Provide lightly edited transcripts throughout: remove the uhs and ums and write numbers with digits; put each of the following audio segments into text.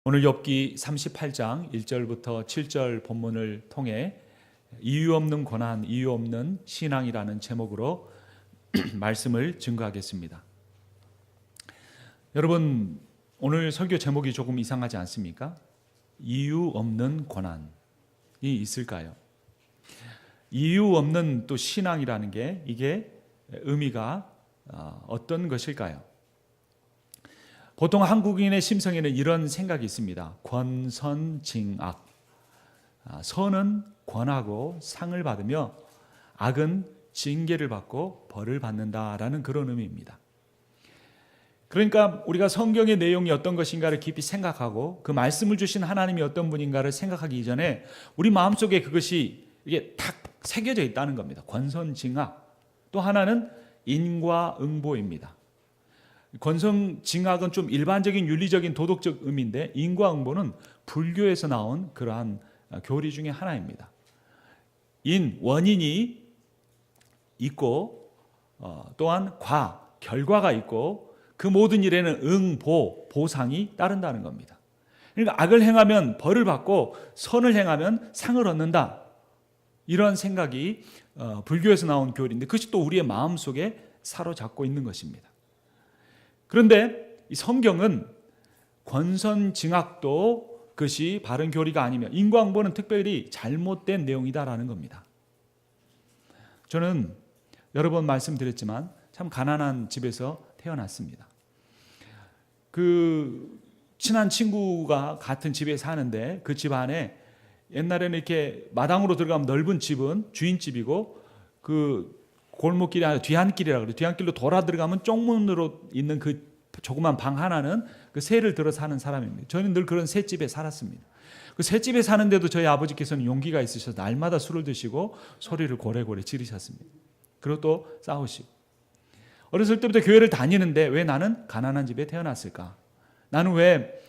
오늘 욥기 38장 1절부터 7절 본문을 통해 이유 없는 고난, 이유 없는 신앙이라는 제목으로 말씀을 증거하겠습니다. 여러분, 오늘 설교 제목이 조금 이상하지 않습니까? 이유 없는 고난이 있을까요? 이유 없는 또 신앙이라는 게 이게 의미가 어떤 것일까요? 보통 한국인의 심성에는 이런 생각이 있습니다. 권선징악. 선은 권하고 상을 받으며 악은 징계를 받고 벌을 받는다라는 그런 의미입니다. 그러니까 우리가 성경의 내용이 어떤 것인가를 깊이 생각하고 그 말씀을 주신 하나님이 어떤 분인가를 생각하기 이전에 우리 마음속에 그것이 이게 탁 새겨져 있다는 겁니다. 권선징악. 또 하나는 인과응보입니다. 권선징악은 좀 일반적인 윤리적인 도덕적 의미인데 인과응보는 불교에서 나온 그러한 교리 중에 하나입니다. 원인이 있고 또한 결과가 있고 그 모든 일에는 보상이 따른다는 겁니다. 그러니까 악을 행하면 벌을 받고 선을 행하면 상을 얻는다. 이런 생각이 불교에서 나온 교리인데 그것이 또 우리의 마음속에 사로잡고 있는 것입니다. 그런데 이 성경은 권선징악도 그것이 바른 교리가 아니며 인과응보는 특별히 잘못된 내용이다라는 겁니다. 저는 여러 번 말씀드렸지만 참 가난한 집에서 태어났습니다. 그 친한 친구가 같은 집에 사는데 그 집 안에 옛날에는 이렇게 마당으로 들어가면 넓은 집은 주인집이고 그 골목길이 아니라 뒤안길이라고 그래요. 뒤안길로 돌아 들어가면 쪽문으로 있는 그 조그만 방 하나는 그 새를 들어 사는 사람입니다. 저는 늘 그런 새집에 살았습니다. 그 새집에 사는데도 저희 아버지께서는 용기가 있으셔서 날마다 술을 드시고 소리를 고래고래 지르셨습니다. 그리고 또 싸우시고. 어렸을 때부터 교회를 다니는데 왜 나는 가난한 집에 태어났을까? 나는 왜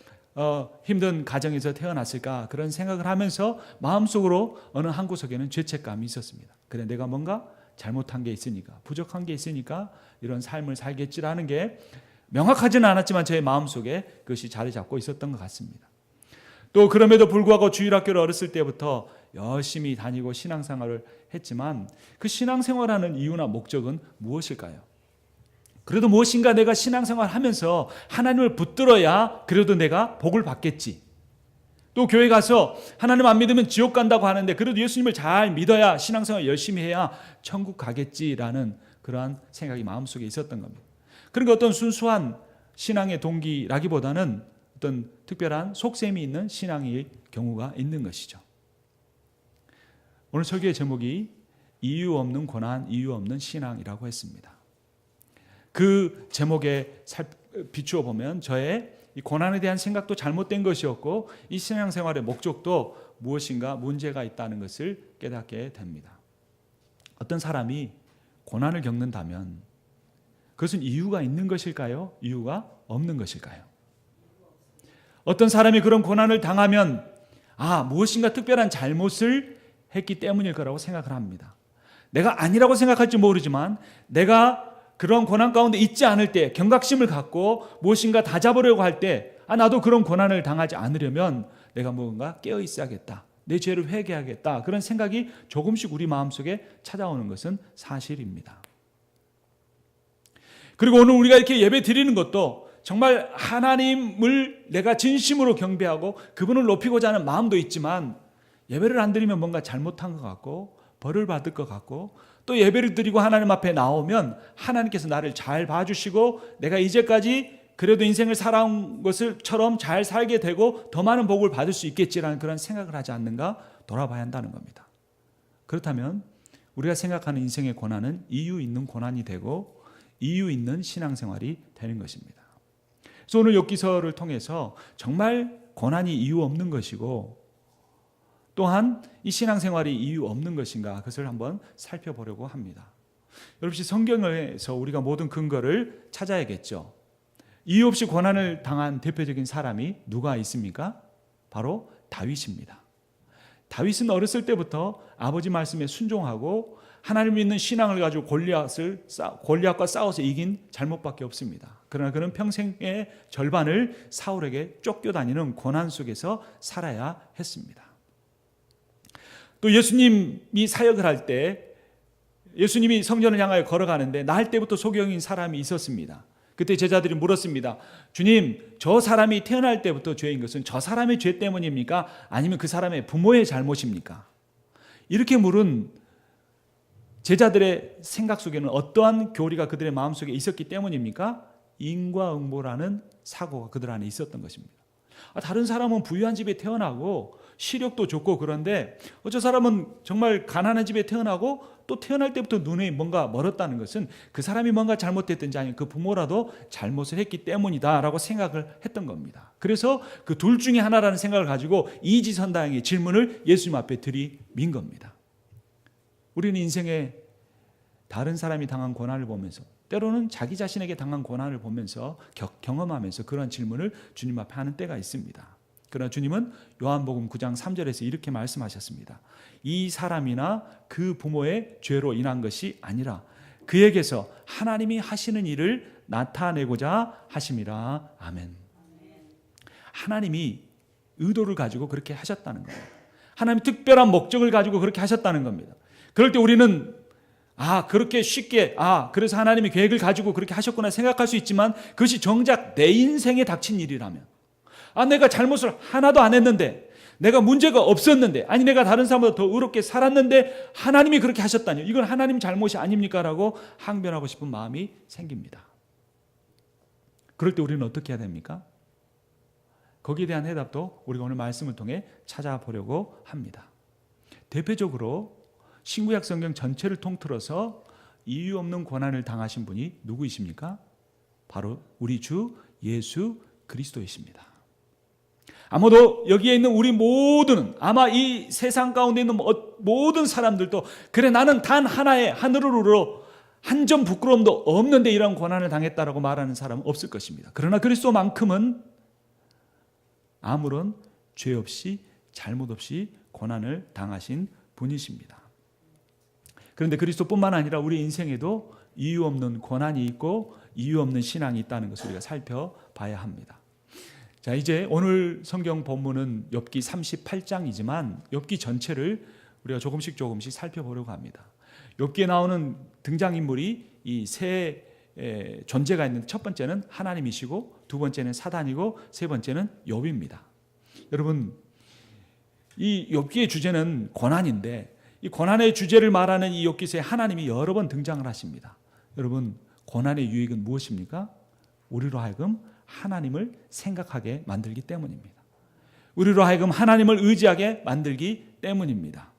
힘든 가정에서 태어났을까? 그런 생각을 하면서 마음속으로 어느 한 구석에는 죄책감이 있었습니다. 그래 내가 뭔가 잘못한 게 있으니까, 부족한 게 있으니까 이런 삶을 살겠지라는 게 명확하지는 않았지만 제 마음속에 그것이 자리 잡고 있었던 것 같습니다. 또 그럼에도 불구하고 주일학교를 어렸을 때부터 열심히 다니고 신앙생활을 했지만 그 신앙생활하는 이유나 목적은 무엇일까요? 그래도 무엇인가 내가 신앙생활하면서 하나님을 붙들어야 그래도 내가 복을 받겠지. 또 교회 가서 하나님 안 믿으면 지옥 간다고 하는데 그래도 예수님을 잘 믿어야 신앙생활 열심히 해야 천국 가겠지라는 그러한 생각이 마음속에 있었던 겁니다. 그러니까 어떤 순수한 신앙의 동기라기보다는 어떤 특별한 속셈이 있는 신앙의 경우가 있는 것이죠. 오늘 설교의 제목이 이유 없는 고난, 이유 없는 신앙이라고 했습니다. 그 제목에 비추어 보면 저의 이 고난에 대한 생각도 잘못된 것이었고 이 신앙생활의 목적도 무엇인가 문제가 있다는 것을 깨닫게 됩니다. 어떤 사람이 고난을 겪는다면 그것은 이유가 있는 것일까요? 이유가 없는 것일까요? 어떤 사람이 그런 고난을 당하면 무엇인가 특별한 잘못을 했기 때문일 거라고 생각을 합니다. 내가 아니라고 생각할지 모르지만 내가 그런 고난 가운데 있지 않을 때 경각심을 갖고 무엇인가 다잡으려고 할 때 나도 그런 고난을 당하지 않으려면 내가 뭔가 깨어 있어야겠다. 내 죄를 회개하겠다. 그런 생각이 조금씩 우리 마음속에 찾아오는 것은 사실입니다. 그리고 오늘 우리가 이렇게 예배 드리는 것도 정말 하나님을 내가 진심으로 경배하고 그분을 높이고자 하는 마음도 있지만 예배를 안 드리면 뭔가 잘못한 것 같고 벌을 받을 것 같고 또 예배를 드리고 하나님 앞에 나오면 하나님께서 나를 잘 봐주시고 내가 이제까지 그래도 인생을 살아온 것처럼 잘 살게 되고 더 많은 복을 받을 수 있겠지라는 그런 생각을 하지 않는가 돌아봐야 한다는 겁니다. 그렇다면 우리가 생각하는 인생의 고난은 이유 있는 고난이 되고 이유 있는 신앙생활이 되는 것입니다. 그래서 오늘 욥기서를 통해서 정말 고난이 이유 없는 것이고 또한 이 신앙생활이 이유 없는 것인가 그것을 한번 살펴보려고 합니다. 여러분 성경에서 우리가 모든 근거를 찾아야겠죠. 이유 없이 고난을 당한 대표적인 사람이 누가 있습니까? 바로 다윗입니다. 다윗은 어렸을 때부터 아버지 말씀에 순종하고 하나님 믿는 신앙을 가지고 골리앗과 싸워서 이긴 잘못밖에 없습니다. 그러나 그는 평생의 절반을 사울에게 쫓겨다니는 고난 속에서 살아야 했습니다. 또 예수님이 사역을 할 때 예수님이 성전을 향하여 걸어가는데 날 때부터 소경인 사람이 있었습니다. 그때 제자들이 물었습니다. 주님, 저 사람이 태어날 때부터 죄인 것은 저 사람의 죄 때문입니까? 아니면 그 사람의 부모의 잘못입니까? 이렇게 물은 제자들의 생각 속에는 어떠한 교리가 그들의 마음속에 있었기 때문입니까? 인과응보라는 사고가 그들 안에 있었던 것입니다. 다른 사람은 부유한 집에 태어나고 시력도 좋고 그런데 저 사람은 정말 가난한 집에 태어나고 또 태어날 때부터 눈에 뭔가 멀었다는 것은 그 사람이 뭔가 잘못했든지 아니면 그 부모라도 잘못을 했기 때문이다라고 생각을 했던 겁니다. 그래서 그 둘 중에 하나라는 생각을 가지고 이지선다형의 질문을 예수님 앞에 들이민 겁니다. 우리는 인생에 다른 사람이 당한 고난을 보면서 때로는 자기 자신에게 당한 고난을 보면서 경험하면서 그런 질문을 주님 앞에 하는 때가 있습니다. 그러나 주님은 요한복음 9장 3절에서 이렇게 말씀하셨습니다. 이 사람이나 그 부모의 죄로 인한 것이 아니라 그에게서 하나님이 하시는 일을 나타내고자 하심이라. 아멘. 하나님이 의도를 가지고 그렇게 하셨다는 겁니다. 하나님이 특별한 목적을 가지고 그렇게 하셨다는 겁니다. 그럴 때 우리는 그렇게 쉽게 그래서 하나님이 계획을 가지고 그렇게 하셨구나 생각할 수 있지만 그것이 정작 내 인생에 닥친 일이라면 내가 잘못을 하나도 안 했는데 내가 문제가 없었는데 아니 내가 다른 사람보다 더 의롭게 살았는데 하나님이 그렇게 하셨다니 이건 하나님 잘못이 아닙니까? 라고 항변하고 싶은 마음이 생깁니다. 그럴 때 우리는 어떻게 해야 됩니까? 거기에 대한 해답도 우리가 오늘 말씀을 통해 찾아보려고 합니다. 대표적으로 신구약 성경 전체를 통틀어서 이유 없는 고난을 당하신 분이 누구이십니까? 바로 우리 주 예수 그리스도이십니다. 아마도 여기에 있는 우리 모두는 아마 이 세상 가운데 있는 모든 사람들도 그래 나는 단 하나의 하늘으로 한 점 부끄러움도 없는데 이런 고난을 당했다라고 말하는 사람은 없을 것입니다. 그러나 그리스도만큼은 아무런 죄 없이 잘못 없이 고난을 당하신 분이십니다. 그런데 그리스도뿐만 아니라 우리 인생에도 이유 없는 고난이 있고 이유 없는 신앙이 있다는 것을 우리가 살펴봐야 합니다. 자, 이제 오늘 성경 본문은 욥기 38장이지만 욥기 전체를 우리가 조금씩 살펴보려고 합니다. 욥기에 나오는 등장인물이 이 세 존재가 있는데 첫 번째는 하나님이시고 두 번째는 사단이고 세 번째는 욥입니다. 여러분, 이 욥기의 주제는 고난인데 이 고난의 주제를 말하는 이 욥기서에 하나님이 여러 번 등장을 하십니다. 여러분, 고난의 유익은 무엇입니까? 우리로 하여금 하나님을 생각하게 만들기 때문입니다. 우리로 하여금 하나님을 의지하게 만들기 때문입니다.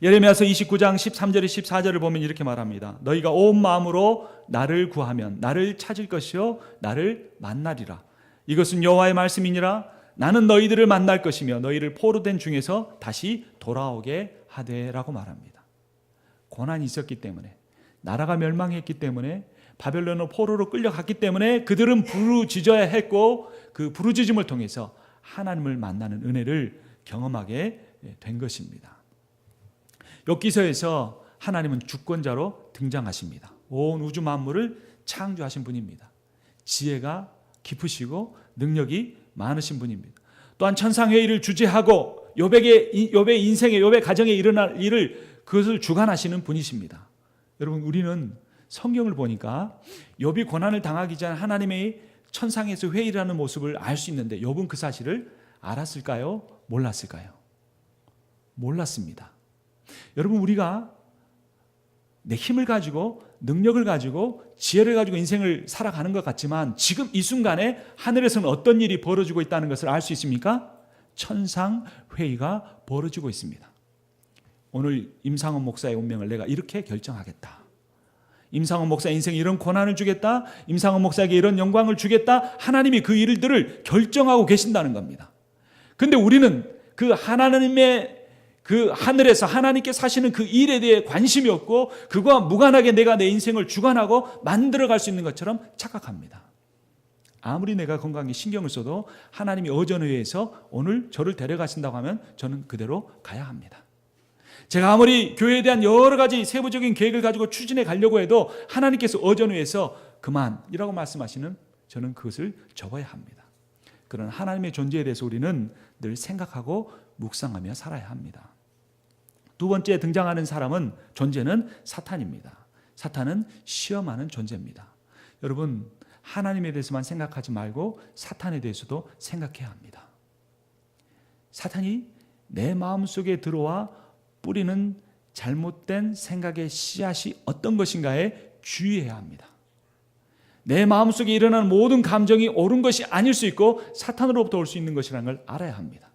예레미야서 29장 13절에 14절을 보면 이렇게 말합니다. 너희가 온 마음으로 나를 구하면 나를 찾을 것이요 나를 만나리라. 이것은 여호와의 말씀이니라. 나는 너희들을 만날 것이며 너희를 포로된 중에서 다시 돌아오게 하되라고 말합니다. 고난이 있었기 때문에 나라가 멸망했기 때문에 바벨론으로 포로로 끌려갔기 때문에 그들은 부르짖어야 했고 그 부르짖음을 통해서 하나님을 만나는 은혜를 경험하게 된 것입니다. 욥기서에서 하나님은 주권자로 등장하십니다. 온 우주 만물을 창조하신 분입니다. 지혜가 깊으시고 능력이 많으신 분입니다. 또한 천상회의를 주재하고 욥의 인생에 욥의 가정에 일어날 일을 그것을 주관하시는 분이십니다. 여러분, 우리는 성경을 보니까 욥이 고난을 당하기 전 하나님의 천상에서 회의를 하는 모습을 알 수 있는데 욥은 그 사실을 알았을까요? 몰랐을까요? 몰랐습니다. 여러분, 우리가 내 힘을 가지고 능력을 가지고 지혜를 가지고 인생을 살아가는 것 같지만 지금 이 순간에 하늘에서는 어떤 일이 벌어지고 있다는 것을 알 수 있습니까? 천상회의가 벌어지고 있습니다. 오늘 임상원 목사의 운명을 내가 이렇게 결정하겠다. 임상원 목사 인생에 이런 고난을 주겠다. 임상원 목사에게 이런 영광을 주겠다. 하나님이 그 일들을 결정하고 계신다는 겁니다. 그런데 우리는 그 하나님의 그 하늘에서 하나님께 사시는 그 일에 대해 관심이 없고 그거와 무관하게 내가 내 인생을 주관하고 만들어갈 수 있는 것처럼 착각합니다. 아무리 내가 건강에 신경을 써도 하나님이 어전회의에서 오늘 저를 데려가신다고 하면 저는 그대로 가야 합니다. 제가 아무리 교회에 대한 여러 가지 세부적인 계획을 가지고 추진해 가려고 해도 하나님께서 어전후에서 그만이라고 말씀하시는 저는 그것을 접어야 합니다. 그런 하나님의 존재에 대해서 우리는 늘 생각하고 묵상하며 살아야 합니다. 두 번째 등장하는 사람은 존재는 사탄입니다. 사탄은 시험하는 존재입니다. 여러분, 하나님에 대해서만 생각하지 말고 사탄에 대해서도 생각해야 합니다. 사탄이 내 마음속에 들어와 뿌리는 잘못된 생각의 씨앗이 어떤 것인가에 주의해야 합니다. 내 마음속에 일어나는 모든 감정이 옳은 것이 아닐 수 있고 사탄으로부터 올 수 있는 것이라는 걸 알아야 합니다.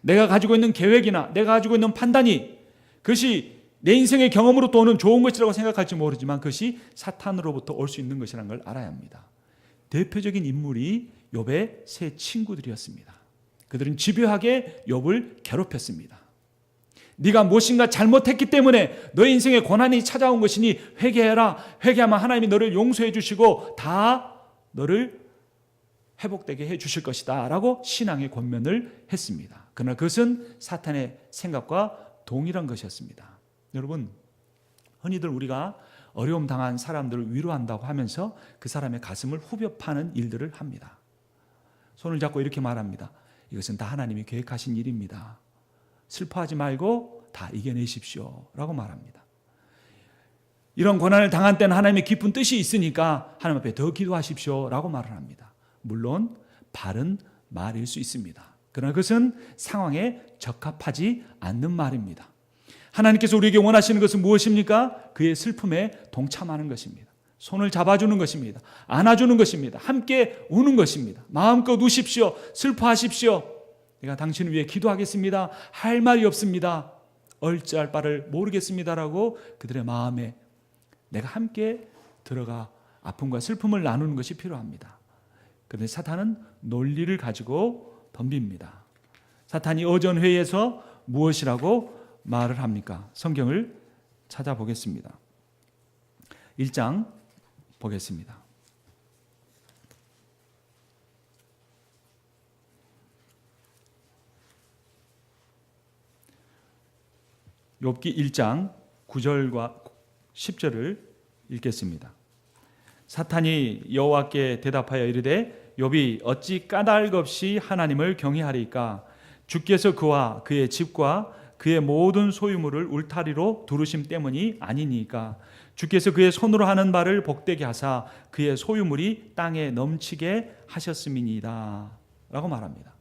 내가 가지고 있는 계획이나 내가 가지고 있는 판단이 그것이 내 인생의 경험으로부터 오는 좋은 것이라고 생각할지 모르지만 그것이 사탄으로부터 올 수 있는 것이라는 걸 알아야 합니다. 대표적인 인물이 욥의 세 친구들이었습니다. 그들은 집요하게 욥을 괴롭혔습니다. 네가 무엇인가 잘못했기 때문에 너의 인생에 고난이 찾아온 것이니 회개해라. 회개하면 하나님이 너를 용서해 주시고 다 너를 회복되게 해 주실 것이다 라고 신앙의 권면을 했습니다. 그러나 그것은 사탄의 생각과 동일한 것이었습니다. 여러분, 흔히들 우리가 어려움 당한 사람들을 위로한다고 하면서 그 사람의 가슴을 후벼 파는 일들을 합니다. 손을 잡고 이렇게 말합니다. 이것은 다 하나님이 계획하신 일입니다. 슬퍼하지 말고 다 이겨내십시오 라고 말합니다. 이런 고난을 당한 때는 하나님의 깊은 뜻이 있으니까 하나님 앞에 더 기도하십시오 라고 말을 합니다. 물론 바른 말일 수 있습니다. 그러나 그것은 상황에 적합하지 않는 말입니다. 하나님께서 우리에게 원하시는 것은 무엇입니까? 그의 슬픔에 동참하는 것입니다. 손을 잡아주는 것입니다. 안아주는 것입니다. 함께 우는 것입니다. 마음껏 우십시오. 슬퍼하십시오. 내가 당신을 위해 기도하겠습니다. 할 말이 없습니다. 어찌할 바를 모르겠습니다라고 그들의 마음에 내가 함께 들어가 아픔과 슬픔을 나누는 것이 필요합니다. 그런데 사탄은 논리를 가지고 덤빕니다. 사탄이 어전회의에서 무엇이라고 말을 합니까? 성경을 찾아보겠습니다. 1장 보겠습니다. 욥기 1장 9절과 10절을 읽겠습니다. 사탄이 여호와께 대답하여 이르되 욥이 어찌 까닭 없이 하나님을 경외하리까? 주께서 그와 그의 집과 그의 모든 소유물을 울타리로 두르심 때문이 아니니까. 주께서 그의 손으로 하는 바를 복되게 하사 그의 소유물이 땅에 넘치게 하셨음이니이다 라고 말합니다.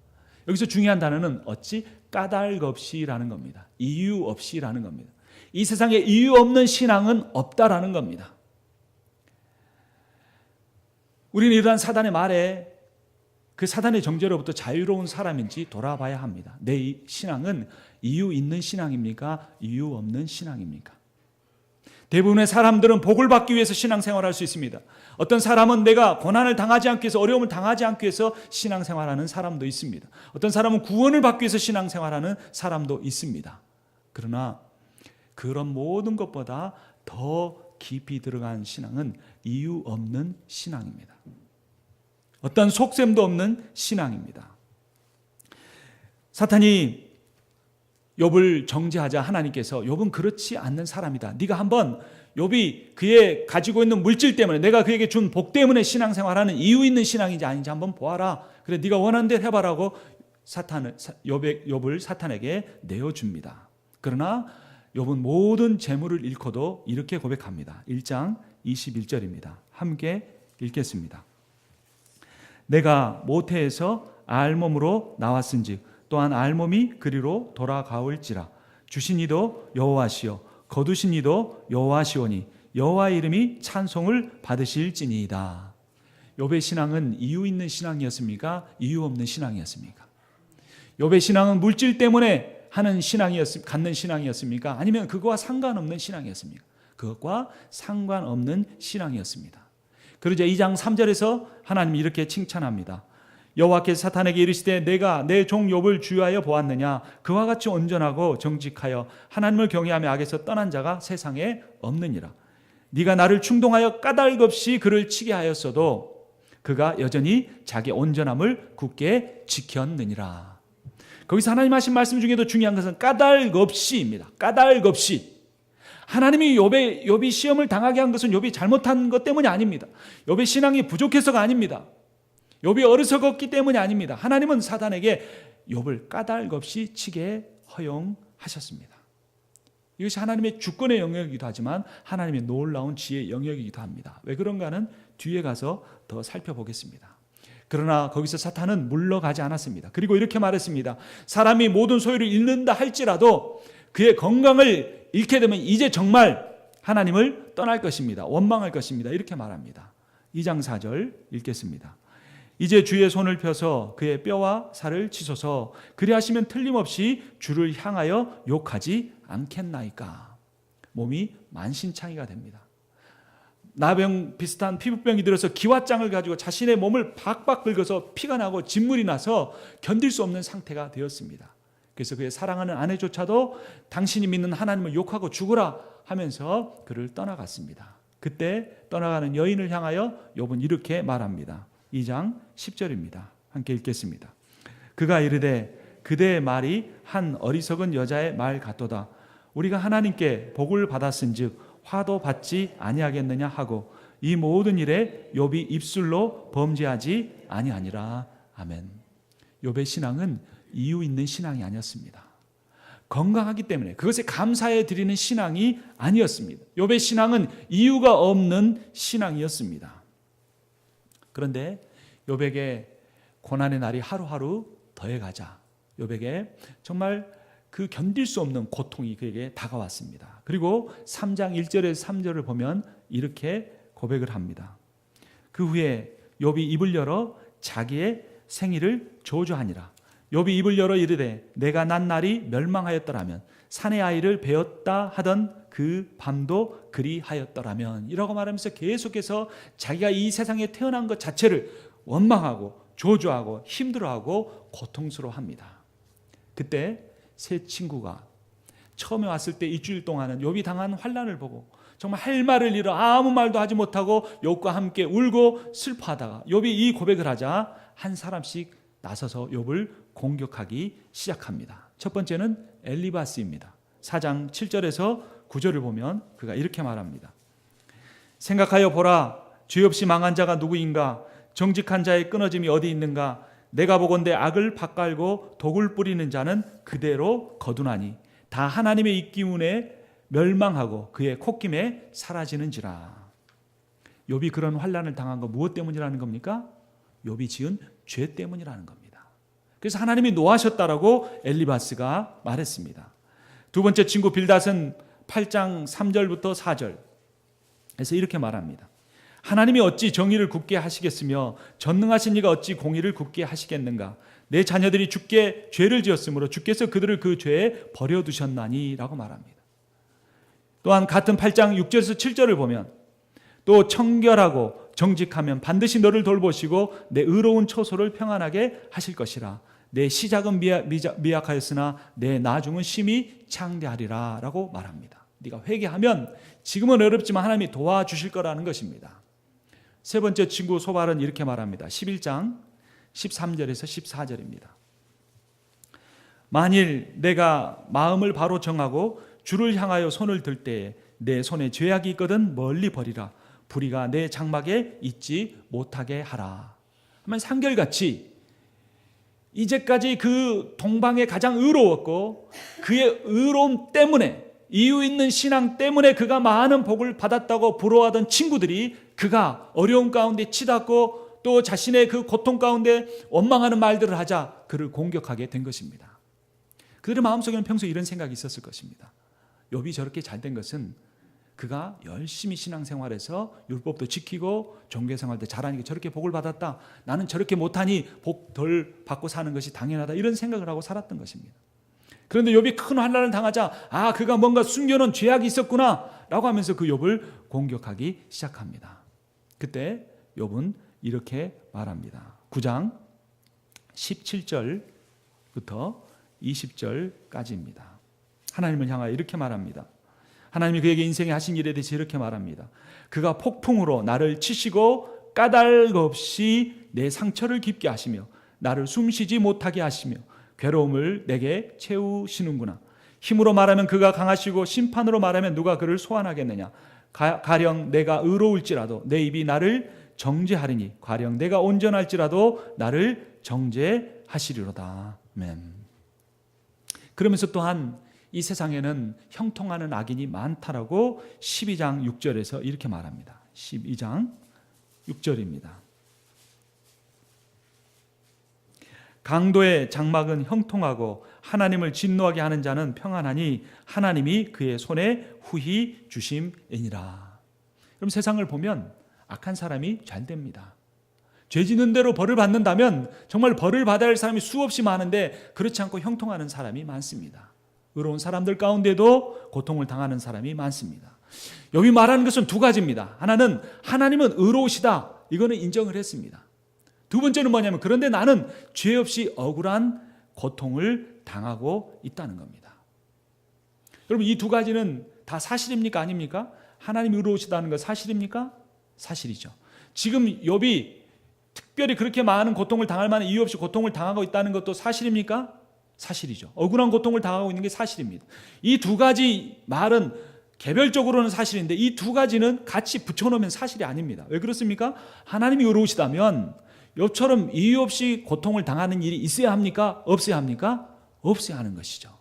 여기서 중요한 단어는 어찌 까닭 없이라는 겁니다. 이유 없이라는 겁니다. 이 세상에 이유 없는 신앙은 없다라는 겁니다. 우리는 이러한 사단의 말에 그 사단의 정죄로부터 자유로운 사람인지 돌아봐야 합니다. 내 신앙은 이유 있는 신앙입니까? 이유 없는 신앙입니까? 대부분의 사람들은 복을 받기 위해서 신앙생활을 할 수 있습니다. 어떤 사람은 내가 고난을 당하지 않기 위해서, 어려움을 당하지 않기 위해서 신앙생활하는 사람도 있습니다. 어떤 사람은 구원을 받기 위해서 신앙생활하는 사람도 있습니다. 그러나 그런 모든 것보다 더 깊이 들어간 신앙은 이유 없는 신앙입니다. 어떤 속셈도 없는 신앙입니다. 사탄이 욥을 정죄하자 하나님께서 욥은 그렇지 않는 사람이다. 네가 한번 욥이 그의 가지고 있는 물질 때문에, 내가 그에게 준 복 때문에 신앙생활하는 이유 있는 신앙인지 아닌지 한번 보아라. 그래 네가 원하는 대로 해봐라고 욥을 사탄에게 내어줍니다. 그러나 욥은 모든 재물을 잃고도 이렇게 고백합니다. 1장 21절입니다. 함께 읽겠습니다. 내가 모태에서 알몸으로 나왔은즉 또한 알몸이 그리로 돌아가올지라. 주신 이도 여호와시요 거두신 이도 여호와시오니 여호와의 이름이 찬송을 받으실지니이다. 욥의 신앙은 이유 있는 신앙이었습니까? 이유 없는 신앙이었습니까? 욥의 신앙은 물질 때문에 갖는 신앙이었습니까? 아니면 그거와 상관없는 신앙이었습니까? 그것과 상관없는 신앙이었습니다. 그러자 2장 3절에서 하나님이 이렇게 칭찬합니다. 여호와께서 사탄에게 이르시되 내가 내 종 욥을 주의하여 보았느냐? 그와 같이 온전하고 정직하여 하나님을 경외하며 악에서 떠난 자가 세상에 없느니라. 네가 나를 충동하여 까닭 없이 그를 치게 하였어도 그가 여전히 자기 온전함을 굳게 지켰느니라. 거기서 하나님 하신 말씀 중에도 중요한 것은 까닭 없이입니다. 까닭 없이. 하나님이 욥이 시험을 당하게 한 것은 욥이 잘못한 것 때문이 아닙니다. 욥의 신앙이 부족해서가 아닙니다. 욥이 어리석었기 때문이 아닙니다. 하나님은 사단에게 욥을 까닭 없이 치게 허용하셨습니다. 이것이 하나님의 주권의 영역이기도 하지만 하나님의 놀라운 지혜의 영역이기도 합니다. 왜 그런가는 뒤에 가서 더 살펴보겠습니다. 그러나 거기서 사탄은 물러가지 않았습니다. 그리고 이렇게 말했습니다. 사람이 모든 소유를 잃는다 할지라도 그의 건강을 잃게 되면 이제 정말 하나님을 떠날 것입니다. 원망할 것입니다. 이렇게 말합니다. 2장 4절 읽겠습니다. 이제 주의 손을 펴서 그의 뼈와 살을 치소서. 그리하시면 틀림없이 주를 향하여 욕하지 않겠나이까. 몸이 만신창이가 됩니다. 나병 비슷한 피부병이 들어서 기왓장을 가지고 자신의 몸을 박박 긁어서 피가 나고 진물이 나서 견딜 수 없는 상태가 되었습니다. 그래서 그의 사랑하는 아내조차도 당신이 믿는 하나님을 욕하고 죽으라 하면서 그를 떠나갔습니다. 그때 떠나가는 여인을 향하여 욥은 이렇게 말합니다. 2장 10절입니다. 함께 읽겠습니다. 그가 이르되 그대의 말이 한 어리석은 여자의 말 같도다. 우리가 하나님께 복을 받았은즉 화도 받지 아니하겠느냐 하고 이 모든 일에 욥이 입술로 범죄하지 아니하니라. 아멘. 욥의 신앙은 이유 있는 신앙이 아니었습니다. 건강하기 때문에 그것에 감사해 드리는 신앙이 아니었습니다. 욥의 신앙은 이유가 없는 신앙이었습니다. 그런데 욥에게 고난의 날이 하루하루 더해가자 욥에게 정말 그 견딜 수 없는 고통이 그에게 다가왔습니다. 그리고 3장 1절에서 3절을 보면 이렇게 고백을 합니다. 그 후에 욥이 입을 열어 자기의 생일을 저주하니라. 욥이 입을 열어 이르되 내가 난 날이 멸망하였더라면 산의 아이를 베었다 하던 그 밤도 그리하였더라면 이라고 말하면서 계속해서 자기가 이 세상에 태어난 것 자체를 원망하고 저주하고 힘들어하고 고통스러워합니다. 그때 세 친구가 처음에 왔을 때 일주일 동안은 욥이 당한 환난을 보고 정말 할 말을 잃어 아무 말도 하지 못하고 욥과 함께 울고 슬퍼하다가 욥이 이 고백을 하자 한 사람씩 나서서 욥을 공격하기 시작합니다. 첫 번째는 엘리바스입니다. 4장 7절에서 9절을 보면 그가 이렇게 말합니다. 생각하여 보라, 죄 없이 망한 자가 누구인가? 정직한 자의 끊어짐이 어디 있는가? 내가 보건대 악을 밭갈고 독을 뿌리는 자는 그대로 거두나니 다 하나님의 입기운에 멸망하고 그의 콧김에 사라지는지라. 욥이 그런 환난을 당한 거 무엇 때문이라는 겁니까? 욥이 지은 죄 때문이라는 겁니다. 그래서 하나님이 노하셨다라고 엘리바스가 말했습니다. 두 번째 친구 빌닷은 8장 3절부터 4절에서 이렇게 말합니다. 하나님이 어찌 정의를 굽게 하시겠으며 전능하신 이가 어찌 공의를 굽게 하시겠는가? 내 자녀들이 주께 죄를 지었으므로 주께서 그들을 그 죄에 버려두셨나니 라고 말합니다. 또한 같은 8장 6절에서 7절을 보면 또 청결하고 정직하면 반드시 너를 돌보시고 내 의로운 처소를 평안하게 하실 것이라. 내 시작은 미약하였으나 내 나중은 심히 창대하리라 라고 말합니다. 네가 회개하면 지금은 어렵지만 하나님이 도와주실 거라는 것입니다. 세 번째 친구 소발은 이렇게 말합니다. 11장 13절에서 14절입니다. 만일 내가 마음을 바로 정하고 주를 향하여 손을 들 때에 내 손에 죄악이 있거든 멀리 버리라. 불의가 내 장막에 있지 못하게 하라. 하면 한결같이 이제까지 그 동방에 가장 의로웠고 그의 의로움 때문에 이유 있는 신앙 때문에 그가 많은 복을 받았다고 부러워하던 친구들이 그가 어려움 가운데 치닫고 또 자신의 그 고통 가운데 원망하는 말들을 하자 그를 공격하게 된 것입니다. 그들의 마음속에는 평소에 이런 생각이 있었을 것입니다. 욥이 저렇게 잘된 것은 그가 열심히 신앙생활에서 율법도 지키고 종교생활도 잘하니까 저렇게 복을 받았다. 나는 저렇게 못하니 복 덜 받고 사는 것이 당연하다. 이런 생각을 하고 살았던 것입니다. 그런데 욥이 큰 환난을 당하자 그가 뭔가 숨겨놓은 죄악이 있었구나 라고 하면서 그 욥을 공격하기 시작합니다. 그때 욥은 이렇게 말합니다. 9장 17절부터 20절까지입니다. 하나님을 향하여 이렇게 말합니다. 하나님이 그에게 인생에 하신 일에 대해서 이렇게 말합니다. 그가 폭풍으로 나를 치시고 까닭 없이 내 상처를 깊게 하시며 나를 숨쉬지 못하게 하시며 괴로움을 내게 채우시는구나. 힘으로 말하면 그가 강하시고 심판으로 말하면 누가 그를 소환하겠느냐. 가령 내가 의로울지라도 내 입이 나를 정죄하리니 가령 내가 온전할지라도 나를 정죄하시리로다. 아멘. 그러면서 또한 이 세상에는 형통하는 악인이 많다라고 12장 6절에서 이렇게 말합니다. 12장 6절입니다. 강도의 장막은 형통하고 하나님을 진노하게 하는 자는 평안하니 하나님이 그의 손에 후히 주심이니라. 그럼 세상을 보면 악한 사람이 잘 됩니다. 죄 짓는 대로 벌을 받는다면 정말 벌을 받아야 할 사람이 수없이 많은데 그렇지 않고 형통하는 사람이 많습니다. 의로운 사람들 가운데도 고통을 당하는 사람이 많습니다. 여기 말하는 것은 두 가지입니다. 하나는 하나님은 의로우시다. 이거는 인정을 했습니다. 두 번째는 뭐냐면 그런데 나는 죄 없이 억울한 고통을 당하고 있다는 겁니다. 여러분 이 두 가지는 다 사실입니까? 아닙니까? 하나님이 의로우시다는 것 사실입니까? 사실이죠. 지금 욥이 특별히 그렇게 많은 고통을 당할 만한 이유 없이 고통을 당하고 있다는 것도 사실입니까? 사실이죠. 억울한 고통을 당하고 있는 게 사실입니다. 이 두 가지 말은 개별적으로는 사실인데 이 두 가지는 같이 붙여놓으면 사실이 아닙니다. 왜 그렇습니까? 하나님이 의로우시다면 욥처럼 이유 없이 고통을 당하는 일이 있어야 합니까? 없어야 합니까? 없어야 하는 것이죠.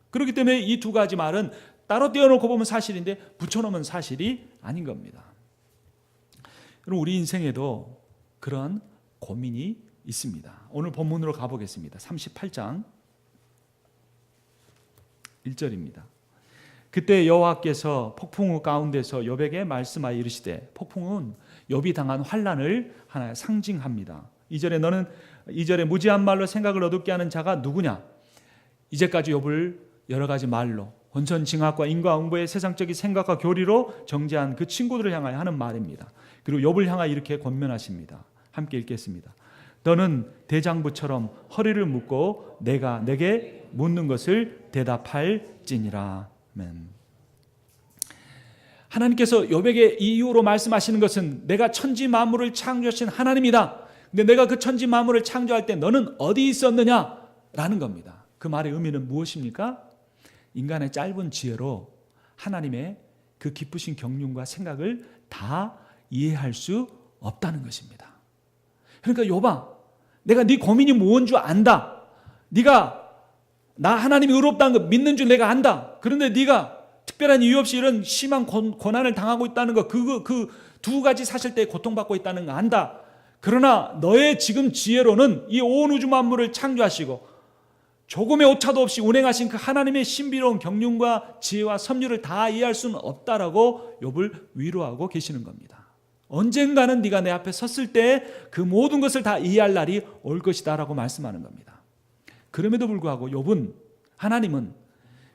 그렇기 때문에 이 두 가지 말은 따로 떼어놓고 보면 사실인데 붙여놓으면 사실이 아닌 겁니다. 그럼 우리 인생에도 그런 고민이 있습니다. 오늘 본문으로 가보겠습니다. 38장 1절입니다. 그때 여호와께서 폭풍우 가운데서 욥에게 말씀하여 이르시되, 폭풍은 욥이 당한 환난을 하나 상징합니다. 2절에 무지한 말로 생각을 어둡게 하는 자가 누구냐? 이제까지 욥을 여러 가지 말로 혼선징악과 인과응보의 세상적인 생각과 교리로 정죄한 그 친구들을 향하여 하는 말입니다. 그리고 욥을 향하여 이렇게 권면하십니다. 함께 읽겠습니다. 너는 대장부처럼 허리를 묶고 내가 내게 묻는 것을 대답할지니라. 아멘. 하나님께서 욥에게 이 이유로 말씀하시는 것은 내가 천지 만물을 창조하신 하나님이다. 근데 내가 그 천지 만물을 창조할 때 너는 어디 있었느냐라는 겁니다. 그 말의 의미는 무엇입니까? 인간의 짧은 지혜로 하나님의 그 기쁘신 경륜과 생각을 다 이해할 수 없다는 것입니다. 그러니까 욥아, 내가 네 고민이 뭔 줄 안다. 네가 나 하나님이 의롭다는 거 믿는 줄 내가 안다. 그런데 네가 특별한 이유 없이 이런 심한 고난을 당하고 있다는 거, 그 두 가지 사실 때에 고통받고 있다는 거 안다. 그러나 너의 지금 지혜로는 이 온 우주 만물을 창조하시고 조금의 오차도 없이 운행하신 그 하나님의 신비로운 경륜과 지혜와 섭리를 다 이해할 수는 없다라고 욥을 위로하고 계시는 겁니다. 언젠가는 네가 내 앞에 섰을 때 그 모든 것을 다 이해할 날이 올 것이다라고 말씀하는 겁니다. 그럼에도 불구하고 욥은, 하나님은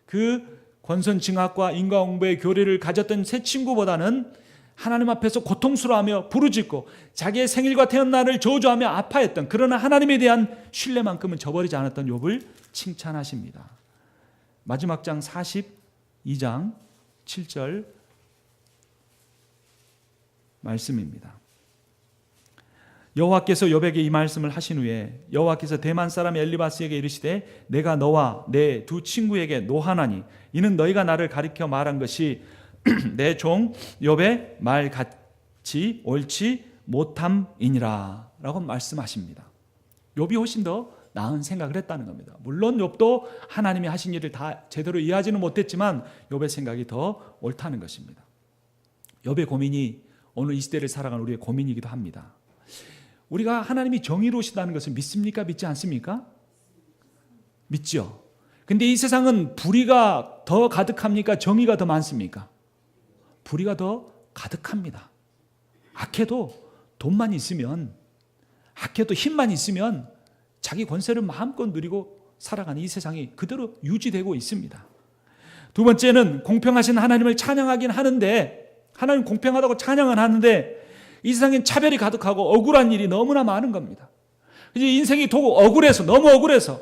그 권선징악과 인과응보의 교리를 가졌던 새 친구보다는 하나님 앞에서 고통스러워하며 부르짖고 자기의 생일과 태어날을 저주하며 아파했던, 그러나 하나님에 대한 신뢰만큼은 저버리지 않았던 욥을 칭찬하십니다. 마지막 장 42장 7절 말씀입니다. 여호와께서 욥에게 이 말씀을 하신 후에 여호와께서 대만 사람 엘리바스에게 이르시되, 내가 너와 내 두 친구에게 노하나니 이는 너희가 나를 가리켜 말한 것이 내 종 욥의 말 같이 옳지 못함이니라 라고 말씀하십니다. 욥이 훨씬 더 나은 생각을 했다는 겁니다. 물론 욥도 하나님이 하신 일을 다 제대로 이해하지는 못했지만 욥의 생각이 더 옳다는 것입니다. 욥의 고민이 오늘 이 시대를 살아가는 우리의 고민이기도 합니다. 우리가 하나님이 정의로우시다는 것을 믿습니까? 믿지 않습니까? 믿죠. 근데 이 세상은 불의가 더 가득합니까? 정의가 더 많습니까? 불의가 더 가득합니다. 악해도 돈만 있으면, 악해도 힘만 있으면 자기 권세를 마음껏 누리고 살아가는 이 세상이 그대로 유지되고 있습니다. 두 번째는 공평하신 하나님을 찬양하긴 하는데, 하나님 공평하다고 찬양은 하는데 이 세상엔 차별이 가득하고 억울한 일이 너무나 많은 겁니다. 이제 인생이 억울해서, 너무 억울해서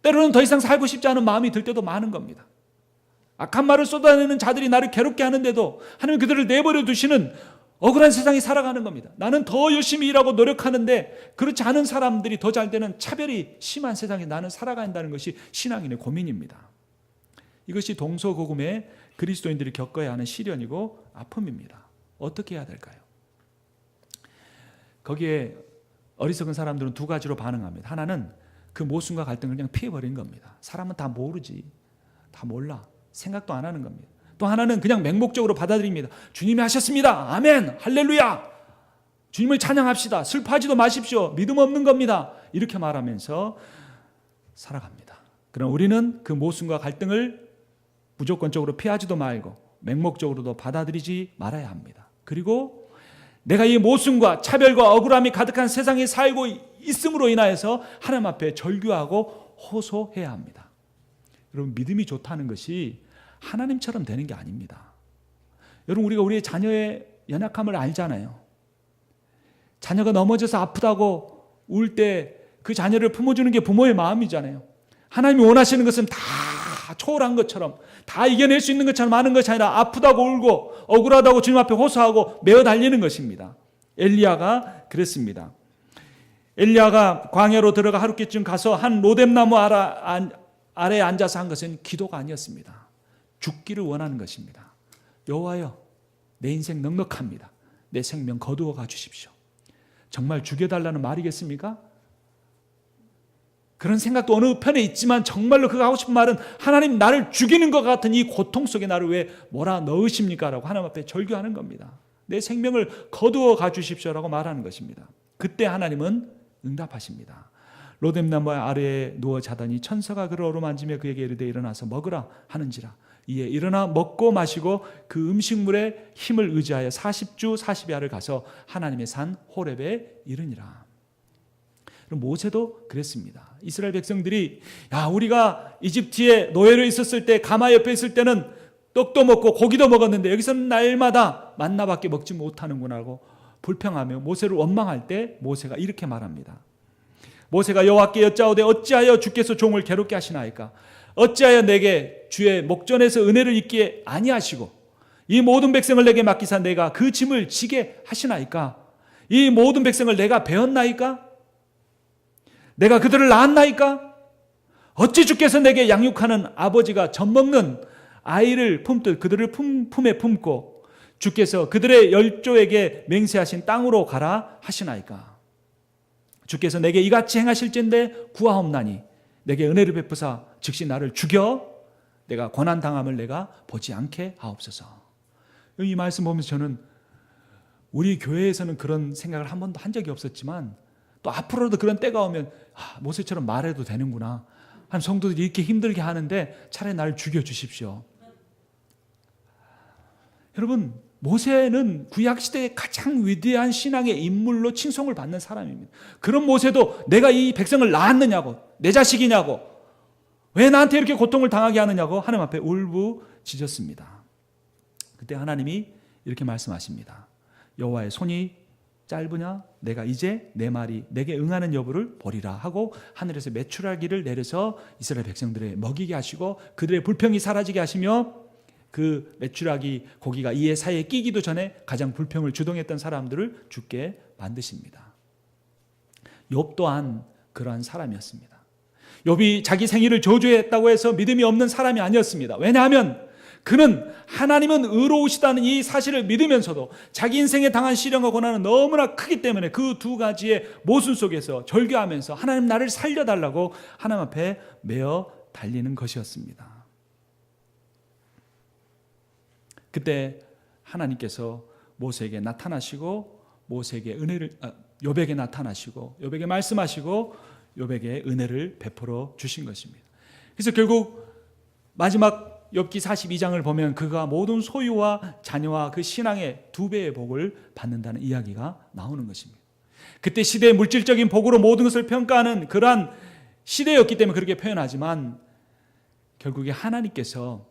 때로는 더 이상 살고 싶지 않은 마음이 들 때도 많은 겁니다. 악한 말을 쏟아내는 자들이 나를 괴롭게 하는데도 하나님 그들을 내버려 두시는 억울한 세상에 살아가는 겁니다. 나는 더 열심히 일하고 노력하는데 그렇지 않은 사람들이 더 잘 되는 차별이 심한 세상에 나는 살아가야 한다는 것이 신앙인의 고민입니다. 이것이 동서고금의 그리스도인들이 겪어야 하는 시련이고 아픔입니다. 어떻게 해야 될까요? 거기에 어리석은 사람들은 두 가지로 반응합니다. 하나는 그 모순과 갈등을 그냥 피해버리는 겁니다. 사람은 다 모르지, 다 몰라, 생각도 안 하는 겁니다. 또 하나는 그냥 맹목적으로 받아들입니다. 주님이 하셨습니다. 아멘, 할렐루야, 주님을 찬양합시다, 슬퍼하지도 마십시오, 믿음 없는 겁니다, 이렇게 말하면서 살아갑니다. 그럼 우리는 그 모순과 갈등을 무조건적으로 피하지도 말고 맹목적으로도 받아들이지 말아야 합니다. 그리고 내가 이 모순과 차별과 억울함이 가득한 세상에 살고 있음으로 인하여서 하나님 앞에 절규하고 호소해야 합니다. 여러분, 믿음이 좋다는 것이 하나님처럼 되는 게 아닙니다. 여러분, 우리가 우리의 자녀의 연약함을 알잖아요. 자녀가 넘어져서 아프다고 울 때 그 자녀를 품어주는 게 부모의 마음이잖아요. 하나님이 원하시는 것은 다 초월한 것처럼, 다 이겨낼 수 있는 것처럼 하는 것이 아니라 아프다고 울고 억울하다고 주님 앞에 호소하고 메어 달리는 것입니다. 엘리야가 그랬습니다. 엘리야가 광야로 들어가 하루끼쯤 가서 한 로뎀나무 아래에 앉아서 한 것은 기도가 아니었습니다. 죽기를 원하는 것입니다. 여호와여, 내 인생 넉넉합니다. 내 생명 거두어 가 주십시오. 정말 죽여달라는 말이겠습니까? 그런 생각도 어느 편에 있지만 정말로 그가 하고 싶은 말은 하나님, 나를 죽이는 것 같은 이 고통 속에 나를 왜 몰아넣으십니까? 라고 하나님 앞에 절규하는 겁니다. 내 생명을 거두어 가 주십시오라고 말하는 것입니다. 그때 하나님은 응답하십니다. 로뎀나무 아래에 누워 자더니 천사가 그를 어루만지며 그에게 이르되 일어나서 먹으라 하는지라. 이에 일어나 먹고 마시고 그 음식물의 힘을 의지하여 40주 40야를 가서 하나님의 산 호렙에 이르니라. 모세도 그랬습니다. 이스라엘 백성들이, 야, 우리가 이집트에 노예로 있었을 때, 가마 옆에 있을 때는 떡도 먹고 고기도 먹었는데 여기서는 날마다 만나밖에 먹지 못하는구나 하고 불평하며 모세를 원망할 때 모세가 이렇게 말합니다. 모세가 여호와께 여짜오되 어찌하여 주께서 종을 괴롭게 하시나이까? 어찌하여 내게 주의 목전에서 은혜를 입기에 아니하시고 이 모든 백성을 내게 맡기사 내가 그 짐을 지게 하시나이까? 이 모든 백성을 내가 배웠나이까? 내가 그들을 낳았나이까? 어찌 주께서 내게 양육하는 아버지가 젖먹는 아이를 품듯 그들을 품에 품고 주께서 그들의 열조에게 맹세하신 땅으로 가라 하시나이까? 주께서 내게 이같이 행하실진데 구하옵나니 내게 은혜를 베푸사 즉시 나를 죽여 내가 고난당함을 내가 보지 않게 하옵소서. 이 말씀 보면서 저는 우리 교회에서는 그런 생각을 한 번도 한 적이 없었지만 또 앞으로도 그런 때가 오면 모세처럼 말해도 되는구나. 한 성도들이 이렇게 힘들게 하는데 차라리 나를 죽여주십시오. 여러분, 모세는 구약시대의 가장 위대한 신앙의 인물로 칭송을 받는 사람입니다. 그런 모세도 내가 이 백성을 낳았느냐고, 내 자식이냐고, 왜 나한테 이렇게 고통을 당하게 하느냐고 하나님 앞에 울부짖었습니다. 그때 하나님이 이렇게 말씀하십니다. 여호와의 손이 짧으냐? 내가 이제 내 말이 내게 응하는 여부를 보리라 하고 하늘에서 메추라기를 내려서 이스라엘 백성들을 먹이게 하시고 그들의 불평이 사라지게 하시며 그 메추라기 고기가 이에 사이에 끼기도 전에 가장 불평을 주동했던 사람들을 죽게 만드십니다. 욥 또한 그러한 사람이었습니다. 욥이 자기 생일을 저주했다고 해서 믿음이 없는 사람이 아니었습니다. 왜냐하면 그는 하나님은 의로우시다는 이 사실을 믿으면서도 자기 인생에 당한 시련과 고난은 너무나 크기 때문에 그 두 가지의 모순 속에서 절규하면서 하나님 나를 살려달라고 하나님 앞에 메어 달리는 것이었습니다. 그때 하나님께서 모세에게 나타나시고 모세에게 욥에게 나타나시고 욥에게 말씀하시고 욥에게 은혜를 베풀어 주신 것입니다. 그래서 결국 마지막 욥기 42장을 보면 그가 모든 소유와 자녀와 그 신앙의 2배의 복을 받는다는 이야기가 나오는 것입니다. 그때 시대의 물질적인 복으로 모든 것을 평가하는 그러한 시대였기 때문에 그렇게 표현하지만 결국에 하나님께서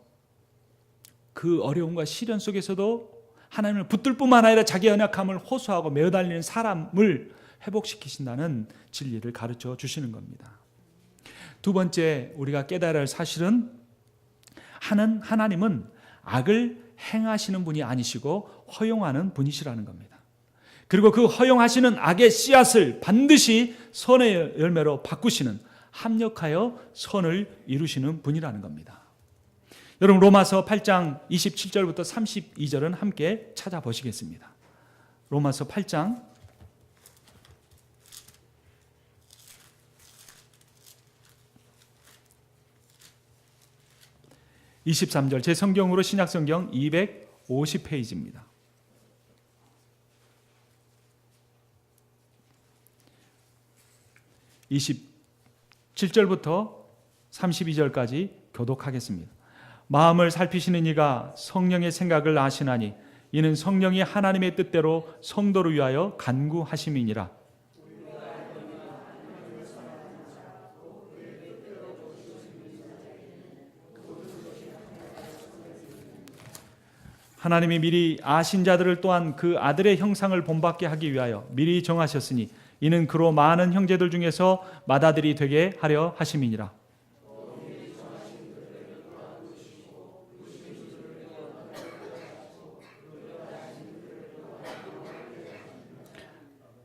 그 어려움과 시련 속에서도 하나님을 붙들 뿐만 아니라 자기 연약함을 호소하고 메어 달리는 사람을 회복시키신다는 진리를 가르쳐 주시는 겁니다. 두 번째 우리가 깨달아야 할 사실은 하나님은 악을 행하시는 분이 아니시고 허용하는 분이시라는 겁니다. 그리고 그 허용하시는 악의 씨앗을 반드시 선의 열매로 바꾸시는, 합력하여 선을 이루시는 분이라는 겁니다. 여러분, 로마서 8장 27절부터 32절은 함께 찾아보시겠습니다. 로마서 8장 23절, 제 성경으로 신약성경 250페이지입니다. (27절부터) (32절까지) 교독하겠습니다. 마음을 살피시는 이가 성령의 생각을 아시나니 이는 성령이 하나님의 뜻대로 성도를 위하여 간구하심이니라. 하나님이 미리 아신 자들을 또한 그 아들의 형상을 본받게 하기 위하여 미리 정하셨으니 이는 그로 많은 형제들 중에서 맏아들이 되게 하려 하심이니라.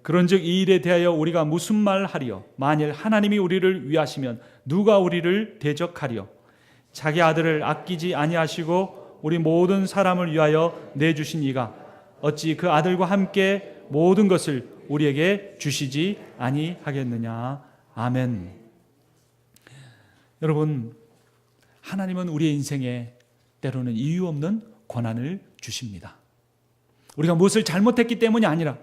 그런즉 이 일에 대하여 우리가 무슨 말 하리요? 만일 하나님이 우리를 위하시면 누가 우리를 대적하리요? 자기 아들을 아끼지 아니하시고 우리 모든 사람을 위하여 내주신 이가 어찌 그 아들과 함께 모든 것을 우리에게 주시지 아니하겠느냐. 아멘. 여러분, 하나님은 우리의 인생에 때로는 이유 없는 고난을 주십니다. 우리가 무엇을 잘못했기 때문이 아니라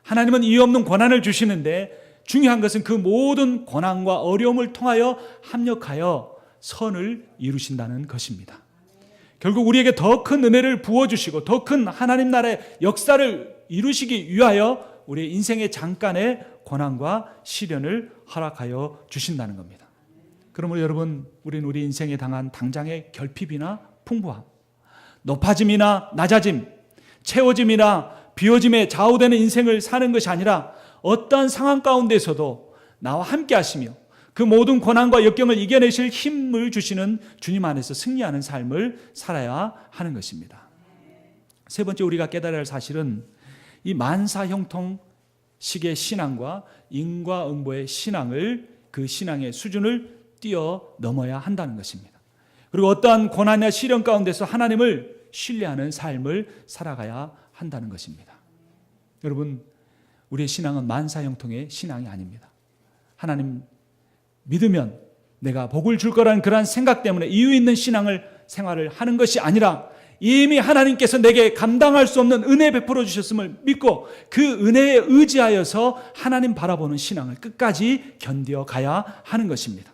하나님은 이유 없는 고난을 주시는데, 중요한 것은 그 모든 고난과 어려움을 통하여 합력하여 선을 이루신다는 것입니다. 결국 우리에게 더 큰 은혜를 부어주시고 더 큰 하나님 나라의 역사를 이루시기 위하여 우리의 인생의 잠깐의 고난과 시련을 허락하여 주신다는 겁니다. 그러므로 여러분, 우리는 우리 인생에 당한 당장의 결핍이나 풍부함, 높아짐이나 낮아짐, 채워짐이나 비워짐에 좌우되는 인생을 사는 것이 아니라 어떠한 상황 가운데서도 나와 함께 하시며 그 모든 고난과 역경을 이겨내실 힘을 주시는 주님 안에서 승리하는 삶을 살아야 하는 것입니다. 세 번째, 우리가 깨달아야 할 사실은 이 만사형통식의 신앙과 인과응보의 신앙을, 그 신앙의 수준을 뛰어넘어야 한다는 것입니다. 그리고 어떠한 고난이나 시련 가운데서 하나님을 신뢰하는 삶을 살아가야 한다는 것입니다. 여러분, 우리의 신앙은 만사형통의 신앙이 아닙니다. 하나님 믿으면 내가 복을 줄 거라는 그러한 생각 때문에 이유 있는 생활을 하는 것이 아니라 이미 하나님께서 내게 감당할 수 없는 은혜 베풀어 주셨음을 믿고 그 은혜에 의지하여서 하나님 바라보는 신앙을 끝까지 견뎌가야 하는 것입니다.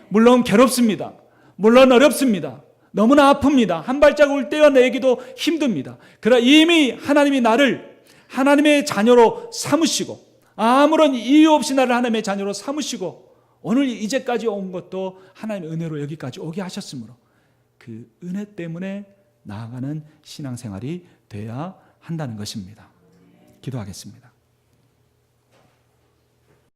물론 괴롭습니다. 물론 어렵습니다. 너무나 아픕니다. 한 발자국을 떼어내기도 힘듭니다. 그러나 이미 하나님이 나를 하나님의 자녀로 삼으시고, 아무런 이유 없이 나를 하나님의 자녀로 삼으시고, 오늘 이제까지 온 것도 하나님의 은혜로 여기까지 오게 하셨으므로 그 은혜 때문에 나아가는 신앙생활이 되어야 한다는 것입니다. 기도하겠습니다.